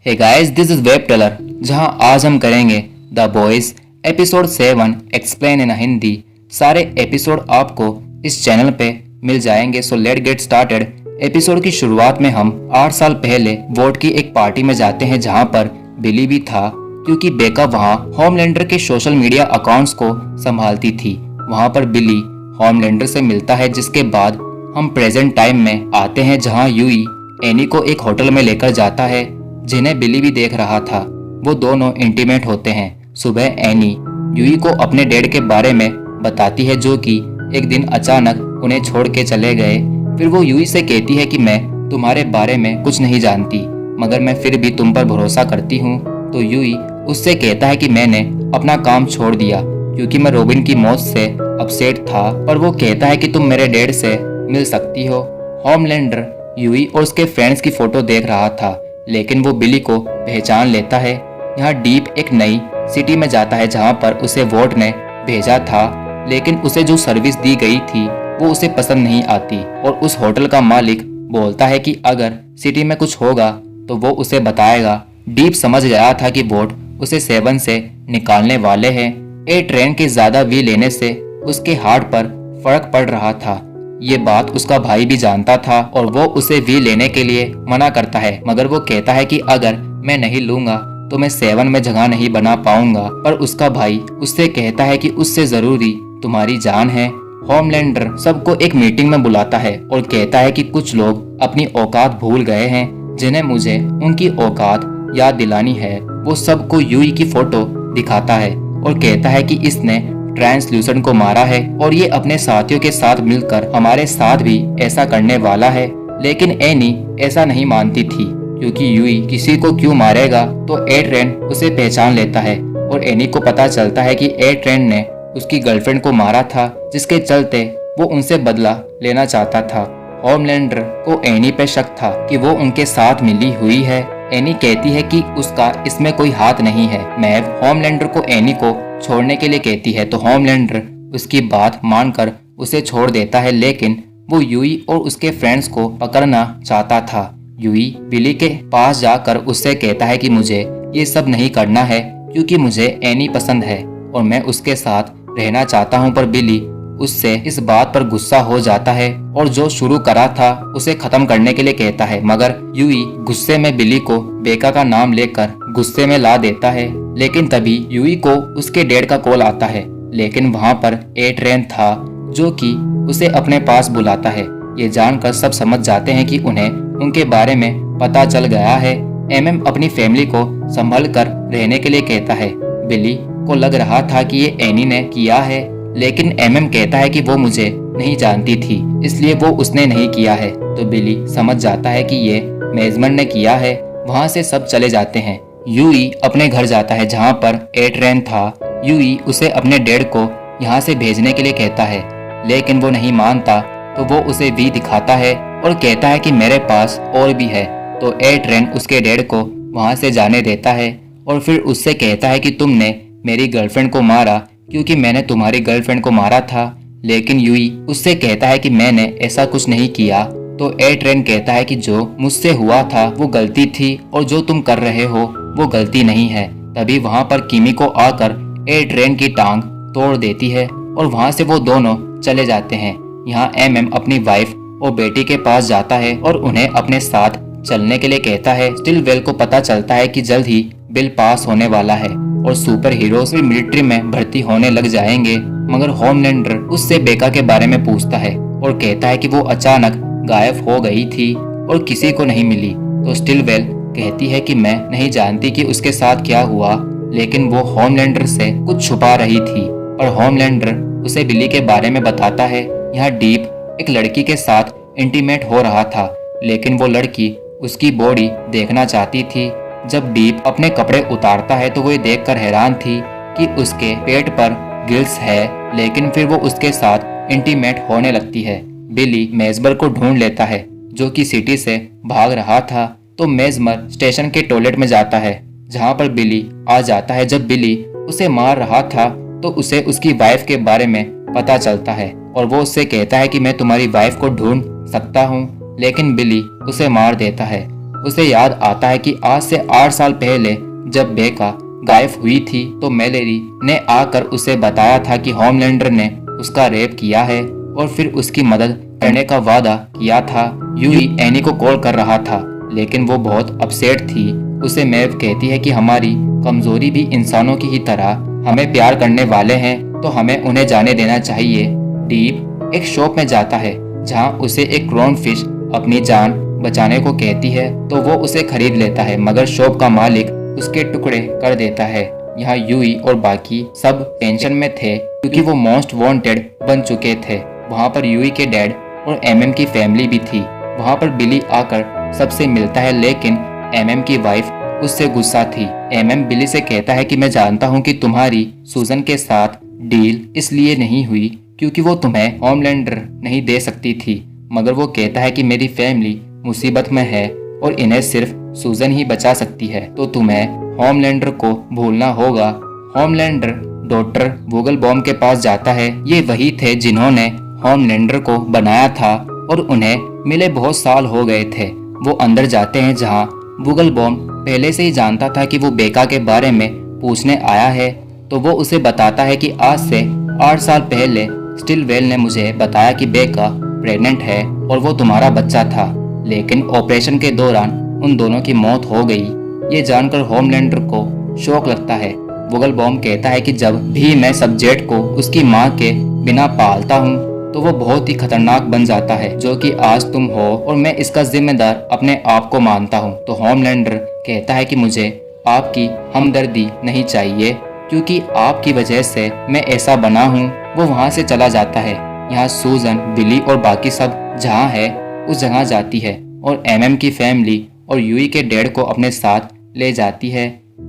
Hey guys, this is web tailor, जहां आज हम करेंगे the boys episode 7 explain in Hindi. सारे एपिसोड आपको इस चैनल पे मिल जाएंगे। So let get started. Episode की शुरुआत में हम 8 साल पहले वोट की एक पार्टी में जाते हैं जहां पर बिली भी था, क्योंकि बेका वहां होमलैंडर के सोशल मीडिया अकाउंट्स को संभालती थी। वहां पर बिली होमलैंडर से मिलता है, जिसके बाद हम प्रेजेंट टाइम में आते हैं जहां यूई एनी को एक होटल में लेकर जाता है, जिन्हें बिली भी देख रहा था। वो दोनों इंटीमेट होते हैं। सुबह एनी यूई को अपने डैड के बारे में बताती है, जो कि एक दिन अचानक उन्हें छोड़ के चले गए। फिर वो यूई से कहती है कि मैं तुम्हारे बारे में कुछ नहीं जानती, मगर मैं फिर भी तुम पर भरोसा करती हूँ। तो यूई उससे कहता है कि मैंने अपना काम छोड़ दिया क्योंकि मैं रॉबिन की मौत से अपसेट था, पर वो कहता है कि तुम मेरे डैड से मिल सकती हो। होमलैंडर यूई और उसके फ्रेंड्स की फोटो देख रहा था, लेकिन वो बिली को पहचान लेता है। यहाँ डीप एक नई सिटी में जाता है जहाँ पर उसे वोट ने भेजा था, लेकिन उसे जो सर्विस दी गई थी वो उसे पसंद नहीं आती। और उस होटल का मालिक बोलता है कि अगर सिटी में कुछ होगा तो वो उसे बताएगा। डीप समझ गया था कि वोट उसे 7 से निकालने वाले हैं। ए ट्रेन के ज्यादा वी लेने से उसके हार्ट पर फर्क पड़ रहा था। ये बात उसका भाई भी जानता था और वो उसे वी लेने के लिए मना करता है, मगर वो कहता है कि अगर मैं नहीं लूंगा तो मैं 7 में जगह नहीं बना पाऊंगा। पर उसका भाई उससे कहता है कि उससे जरूरी तुम्हारी जान है। होमलैंडर सबको एक मीटिंग में बुलाता है और कहता है कि कुछ लोग अपनी औकात भूल गए हैं, जिन्हें मुझे उनकी औकात याद दिलानी है। वो सबको यूई की फोटो दिखाता है और कहता है कि इसने ट्रांसल्यूसेंट को मारा है और ये अपने साथियों के साथ मिलकर हमारे साथ भी ऐसा करने वाला है। लेकिन एनी ऐसा नहीं मानती थी, क्योंकि यूई किसी को क्यों मारेगा। तो ए ट्रेन उसे पहचान लेता है और एनी को पता चलता है कि ए ट्रेन ने उसकी गर्लफ्रेंड को मारा था, जिसके चलते वो उनसे बदला लेना चाहता था। होमलैंडर को एनी पे शक था कि वो उनके साथ मिली हुई है। एनी कहती है कि उसका इसमें कोई हाथ नहीं है। मैव होमलैंडर को एनी को छोड़ने के लिए कहती है, तो होमलैंडर उसकी बात मानकर उसे छोड़ देता है, लेकिन वो यूई और उसके फ्रेंड्स को पकड़ना चाहता था। यूई बिली के पास जाकर उससे कहता है कि मुझे ये सब नहीं करना है, क्योंकि मुझे एनी पसंद है और मैं उसके साथ रहना चाहता हूँ। पर बिली उससे इस बात पर गुस्सा हो जाता है और जो शुरू करा था उसे खत्म करने के लिए कहता है, मगर यूई गुस्से में बिली को बेका का नाम लेकर गुस्से में ला देता है। लेकिन तभी यूई को उसके डैड का कॉल आता है, लेकिन वहाँ पर ए ट्रेन था जो कि उसे अपने पास बुलाता है। ये जानकर सब समझ जाते हैं कि उन्हें उनके बारे में पता चल गया है। एमएम अपनी फैमिली को संभल कर रहने के लिए कहता है। बिली को लग रहा था कि ये एनी ने किया है, लेकिन एमएम कहता है कि वो मुझे नहीं जानती थी, इसलिए वो उसने नहीं किया है। तो बिली समझ जाता है कि ये मेजमन ने किया है। वहाँ से सब चले जाते हैं। यूई अपने घर जाता है जहाँ पर ए ट्रेन था। यूई उसे अपने डैड को यहाँ से भेजने के लिए कहता है, लेकिन वो नहीं मानता। तो वो उसे वी दिखाता है और कहता है कि मेरे पास और भी है। तो ए ट्रेन उसके डैड को वहाँ से जाने देता है और फिर उससे कहता है कि तुमने मेरी गर्लफ्रेंड को मारा क्योंकि मैंने तुम्हारी गर्लफ्रेंड को मारा था। लेकिन यूई उससे कहता है कि मैंने ऐसा कुछ नहीं किया। तो ए ट्रेन कहता है कि जो मुझसे हुआ था वो गलती थी और जो तुम कर रहे हो वो गलती नहीं है। तभी वहाँ पर किमी को आकर ए ट्रेन की टांग तोड़ देती है और वहाँ से वो दोनों चले जाते हैं। यहाँ एमएम अपनी वाइफ और बेटी के पास जाता है और उन्हें अपने साथ चलने के लिए कहता है। स्टिलवेल को पता चलता है कि जल्द ही बिल पास होने वाला है और सुपर हीरोज भी मिलिट्री में भर्ती होने लग जाएंगे। मगर होमलैंडर उससे बेका के बारे में पूछता है और कहता है कि वो अचानक गायब हो गई थी और किसी को नहीं मिली। तो स्टिलवेल कहती है कि मैं नहीं जानती कि उसके साथ क्या हुआ, लेकिन वो होमलैंडर से कुछ छुपा रही थी। और होमलैंडर उसे बिली के बारे में बताता है। यहाँ डीप एक लड़की के साथ इंटीमेट हो रहा था, लेकिन वो लड़की उसकी बॉडी देखना चाहती थी। जब डीप अपने कपड़े उतारता है तो वो ये देखकर हैरान थी कि उसके पेट पर गिल्स है, लेकिन फिर वो उसके साथ इंटीमेट होने लगती है। बिली मेजमर को ढूंढ लेता है, जो कि सिटी से भाग रहा था। तो मेजमर स्टेशन के टॉयलेट में जाता है, जहाँ पर बिली आ जाता है। जब बिली उसे मार रहा था तो उसे उसकी वाइफ के बारे में पता चलता है और वो उससे कहता है कि मैं तुम्हारी वाइफ को ढूंढ सकता हूँ, लेकिन बिली उसे मार देता है। उसे याद आता है कि आज से 8 साल पहले जब बेका गायब हुई थी तो मैलेरी ने आकर उसे बताया था कि होमलैंडर ने उसका रेप किया है और फिर उसकी मदद करने का वादा किया था। यूई एनी को कॉल कर रहा था लेकिन वो बहुत अपसेट थी। उसे मैव कहती है कि हमारी कमजोरी भी इंसानों की ही तरह हमें प्यार करने वाले हैं तो हमें उन्हें जाने देना चाहिए। डीप एक शॉप में जाता है जहां उसे एक क्राउन फिश अपनी जान बचाने को कहती है तो वो उसे खरीद लेता है मगर शॉप का मालिक उसके टुकड़े कर देता है। यहाँ यूई और बाकी सब टेंशन में थे क्योंकि वो मोस्ट वांटेड बन चुके थे। वहाँ पर यूई के डैड और एमएम की फैमिली भी थी। वहाँ पर बिली आकर सबसे मिलता है लेकिन एमएम की वाइफ उससे गुस्सा थी। एमएम बिली से कहता है कि मैं जानता हूँ कि तुम्हारी सूजन के साथ डील इसलिए नहीं हुई क्योंकि वो तुम्हें होमलैंडर नहीं दे सकती थी मगर वो कहता है कि मेरी फैमिली मुसीबत में है और इन्हें सिर्फ सूजन ही बचा सकती है तो तुम्हें होमलैंडर को भूलना होगा। होमलैंडर डॉक्टर वोगलबॉम के पास जाता है। ये वही थे जिन्होंने होमलैंडर को बनाया था और उन्हें मिले बहुत साल हो गए थे। वो अंदर जाते हैं जहाँ वोगलबॉम पहले से ही जानता था कि वो बेका के बारे में पूछने आया है तो वो उसे बताता है कि आज से 8 साल पहले स्टिलवेल ने मुझे बताया कि बेका प्रेग्नेंट है और वो तुम्हारा बच्चा था लेकिन ऑपरेशन के दौरान उन दोनों की मौत हो गई। ये जानकर होमलैंडर को शौक लगता है। वोगलबॉम कहता है कि जब भी मैं सब्जेक्ट को उसकी माँ के बिना पालता हूँ तो वो बहुत ही खतरनाक बन जाता है जो कि आज तुम हो और मैं इसका जिम्मेदार अपने आप को मानता हूँ। तो होमलैंडर कहता है कि मुझे आपकी हमदर्दी नहीं चाहिए क्योंकि आपकी वजह से मैं ऐसा बना हूँ। वो वहाँ से चला जाता है। यहाँ सूजन बिली और बाकी सब जहाँ है उस जगह जाती है और एमएम की फैमिली और यूई के डैड को अपने साथ ले जाती है।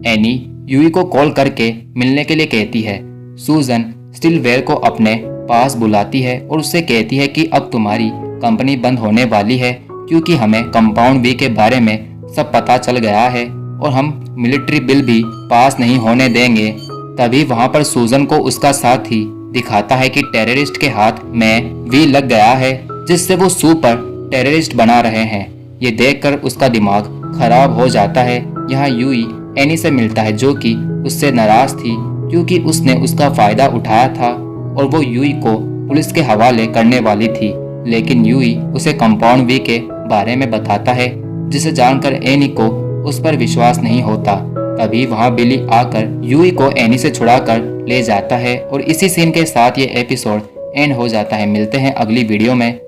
एनी यूई को कॉल करके मिलने के लिए कहती है। सूजन स्टिलवेल को अपने पास बुलाती है और उससे कहती है कि अब तुम्हारी कंपनी बंद होने वाली है क्योंकि हमें कंपाउंड बी के बारे में सब पता चल गया है और हम मिलिट्री बिल भी पास नहीं होने देंगे। तभी वहाँ पर सूजन को उसका साथी दिखाता है कि टेररिस्ट के हाथ में वी लग गया है जिससे वो सुपर टेररिस्ट बना रहे हैं। ये देखकर उसका दिमाग खराब हो जाता है। यहाँ यूई एनी से मिलता है जो कि उससे नाराज थी क्योंकि उसने उसका फायदा उठाया था और वो यूई को पुलिस के हवाले करने वाली थी लेकिन यूई उसे कंपाउंड बी के बारे में बताता है जिसे जानकर एनी को उस पर विश्वास नहीं होता। तभी वहाँ बिली आकर यूई को एनी से छुड़ाकर ले जाता है और इसी सीन के साथ ये एपिसोड एंड हो जाता है। मिलते हैं अगली वीडियो में।